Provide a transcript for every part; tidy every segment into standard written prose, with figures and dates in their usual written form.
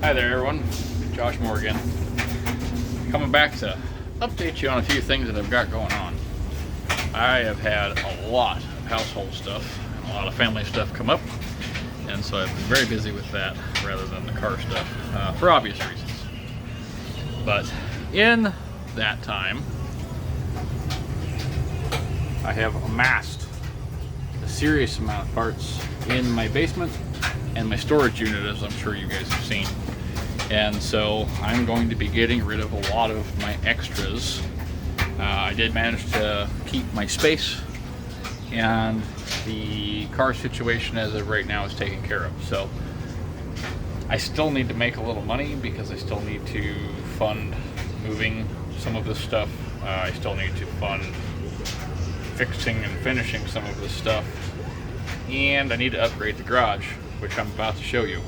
Hi there everyone, Josh Moore again. Coming back to update you on a few things that I've got going on. I have had a lot of household stuff and a lot of family stuff come up, and so I've been very busy with that rather than the car stuff for obvious reasons. But in that time, I have amassed a serious amount of parts in my basement and my storage unit, as I'm sure you guys have seen. And so I'm going to be getting rid of a lot of my extras. I did manage to keep my space, and the car situation as of right now is taken care of. So I still need to make a little money because I still need to fund moving some of this stuff. I still need to fund fixing and finishing some of this stuff. And I need to upgrade the garage, which I'm about to show you.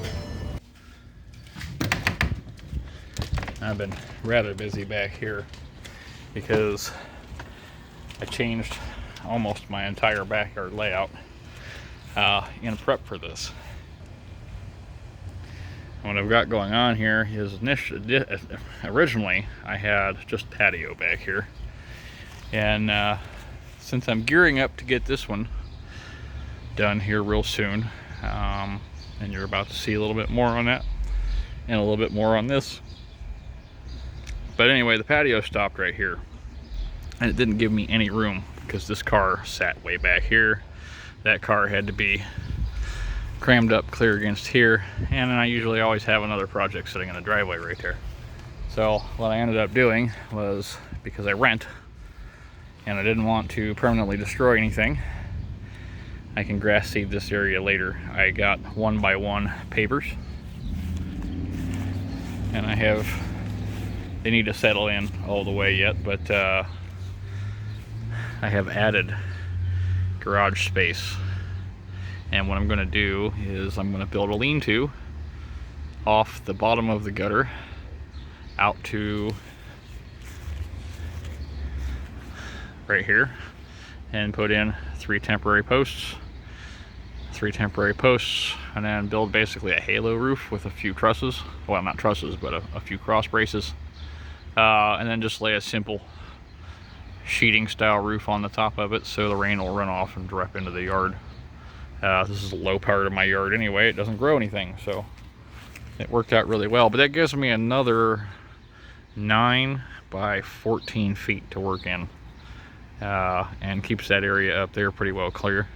I've been rather busy back here because I changed almost my entire backyard layout in prep for this. What I've got going on here is originally I had just patio back here, and since I'm gearing up to get this one done here real soon, and you're about to see a little bit more on that and a little bit more on this. But anyway, the patio stopped right here, and it didn't give me any room because this car sat way back here. That car had to be crammed up clear against here, and then I usually always have another project sitting in the driveway right there. So what I ended up doing was, because I rent and I didn't want to permanently destroy anything, I can grass seed this area later. I got 1x1 pavers, and they need to settle in all the way yet, but I have added garage space. And what I'm going to do is I'm going to build a lean-to off the bottom of the gutter out to right here, and put in three temporary posts, and then build basically a halo roof with a few trusses. Well, not trusses, but a few cross braces. And then just lay a simple sheeting style roof on the top of it so the rain will run off and drip into the yard. This is a low part of my yard anyway. It doesn't grow anything, so it worked out really well. But that gives me another 9 by 14 feet to work in, and keeps that area up there pretty well clear.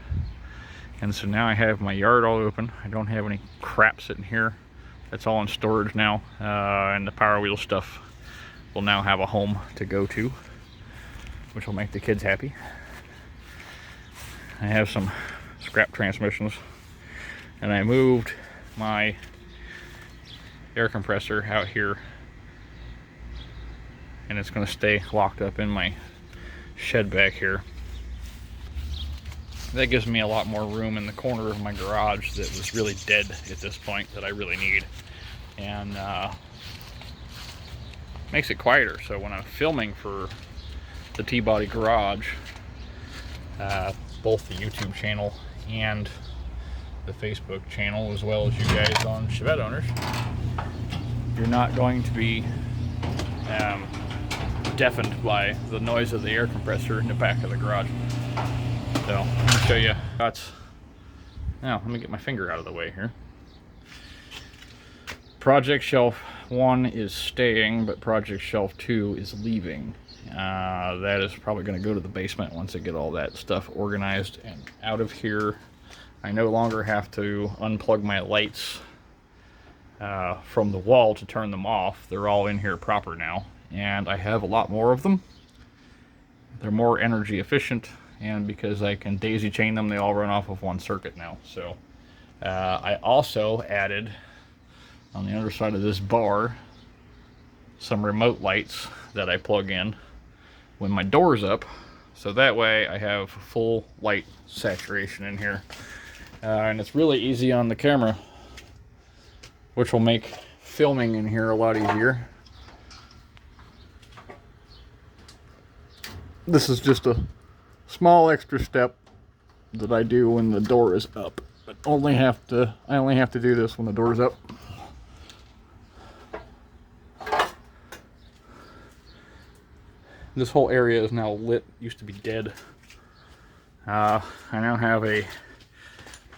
And so now I have my yard all open. I don't have any crap sitting here. It's all in storage now, and the Power Wheel stuff will now have a home to go to, which will make the kids happy. I have some scrap transmissions, and I moved my air compressor out here, and it's going to stay locked up in my shed back here. That gives me a lot more room in the corner of my garage that was really dead at this point, that I really need, and makes it quieter. So when I'm filming for the T-Body Garage, both the YouTube channel and the Facebook channel, as well as you guys on Chevette Owners, you're not going to be deafened by the noise of the air compressor in the back of the garage. So let me show you. Now let me get my finger out of the way here. Project Shelf 1 is staying, but Project Shelf 2 is leaving. That is probably going to go to the basement once I get all that stuff organized and out of here. I no longer have to unplug my lights from the wall to turn them off. They're all in here proper now, and I have a lot more of them. They're more energy efficient, and because I can daisy chain them, they all run off of one circuit now. So I also added, on the other side of this bar, some remote lights that I plug in when my door's up, so that way I have full light saturation in here, and it's really easy on the camera, which will make filming in here a lot easier. This is just a small extra step that I do when the door is up, but I only have to do this when the door's up. This whole area is now lit. Used to be dead. I now have a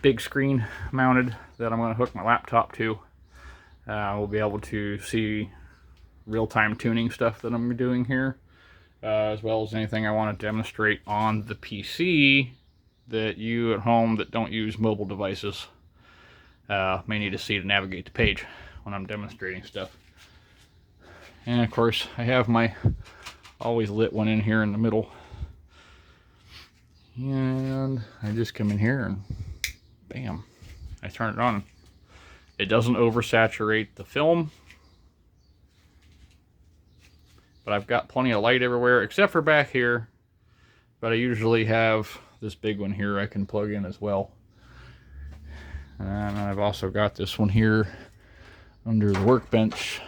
big screen mounted that I'm going to hook my laptop to. We'll be able to see real-time tuning stuff that I'm doing here, as well as anything I want to demonstrate on the PC that you at home that don't use mobile devices may need to see to navigate the page when I'm demonstrating stuff. And of course, I have my always lit one in here in the middle. And I just come in here and bam, I turn it on. It doesn't oversaturate the film, but I've got plenty of light everywhere except for back here. But I usually have this big one here I can plug in as well. And I've also got this one here under the workbench.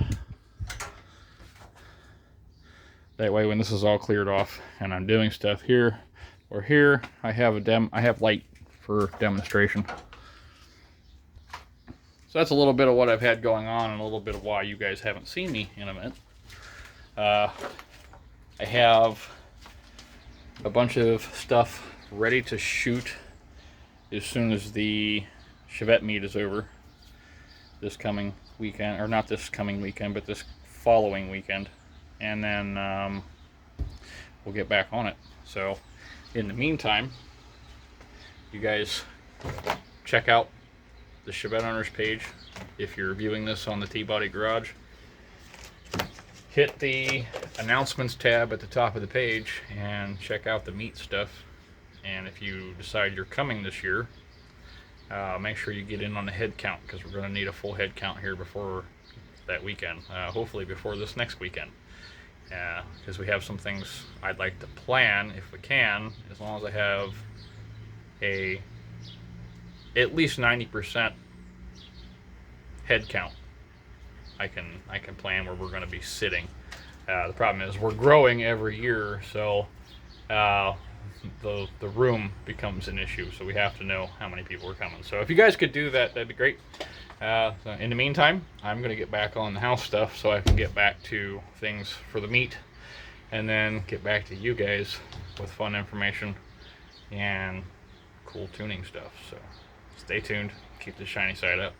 That way when this is all cleared off and I'm doing stuff here or here, I have light for demonstration. So that's a little bit of what I've had going on and a little bit of why you guys haven't seen me in a minute. I have a bunch of stuff ready to shoot as soon as the Chevette meet is over this coming weekend, or not this coming weekend, but this following weekend. And then we'll get back on it. So in the meantime, you guys check out the Chevette Owners page if you're viewing this on the T-Body Garage. Hit the announcements tab at the top of the page and check out the meet stuff. And if you decide you're coming this year, make sure you get in on the head count, because we're going to need a full head count here before that weekend, hopefully before this next weekend. Because we have some things I'd like to plan if we can, as long as I have at least 90% head count. I can plan where we're going to be sitting. The problem is we're growing every year, so the room becomes an issue. So we have to know how many people are coming. So if you guys could do that, that'd be great. In the meantime, I'm going to get back on the house stuff so I can get back to things for the meet, and then get back to you guys with fun information and cool tuning stuff. So stay tuned, keep the shiny side up.